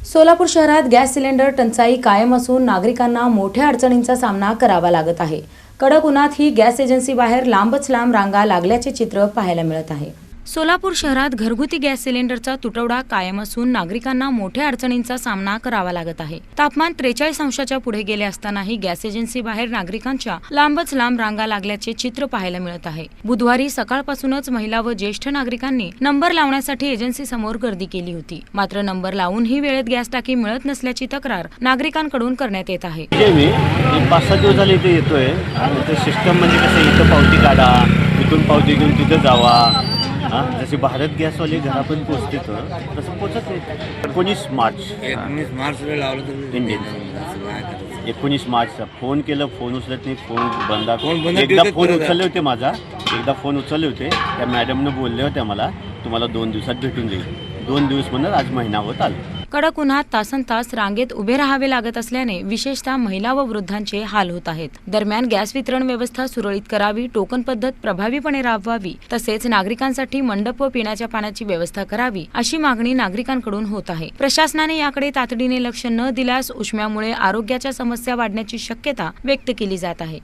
सोलापूर शहरात gas cylinder टंचाई कायम असून नागरिकांना मोठ्या अडचणींचा सामना करावा लागत आहे। कडक उन्हात ही गॅस एजन्सी बाहेर लांबच लांब रांगा लागल्याचे चित्र पाहायला मिळत आहे। सोलापूर शहरात घरगुती गॅस सिलेंडरचा तुटवडा कायम असून नागरिकांना मोठ्या अडचणींचा सामना करावा लागत आहे। तापमान 43 अंशाच्या पुढे गेले असतानाही गॅस एजन्सी बाहेर नागरिकांच्या लांबच लांब रांगा लागल्याचे चित्र पाहायला मिळत आहे। बुधवारी सकाळपासूनच महिला व ज्येष्ठ नागरिकांनी नंबर लावण्यासाठी एजन्सी समोर गर्दी केली होती। मात्र नंबर लावूनही वेळेत गॅस टाकी मिळत नसल्याची तक्रार नागरिकांकडून करण्यात येत आहे। मी 5-6 दिवस झाले इथे येतोय आणि ते सिस्टम म्हणजे कसं इथं पावती काढा, इथून पावती घेऊन तिथं जावा। जसे भारत गॅसवाले घरापर्यंत पोहोचते तसं पोहोचत नाही। 19 मार्चला लावलं तर इंडियन 19 मार्चचा फोन केलं, फोन उचलत नाही, फोन बंद। एकदा फोन उचलले होते माझा, एकदा फोन उचलले होते, त्या मॅडमनं बोलले होते मला तुम्हाला 2 दिवसात भेटून जाईल। 2 दिवस म्हणत आज महिना होत आला। कडक उन्हात तासनतास रांगेत उभे राहावे लागत असल्याने विशेषतः महिला व वृद्धांचे हाल होत आहेत। दरम्यान गॅस वितरण व्यवस्था सुरळीत करावी, टोकन पद्धत प्रभावीपणे राबवावी, तसेच नागरिकांसाठी मंडप व पिण्याच्या पाण्याची व्यवस्था करावी अशी मागणी नागरिकांकडून होत आहे। प्रशासनाने याकडे तातडीने लक्ष न दिल्यास उष्म्यामुळे आरोग्याच्या समस्या वाढण्याची शक्यता व्यक्त केली जात आहे।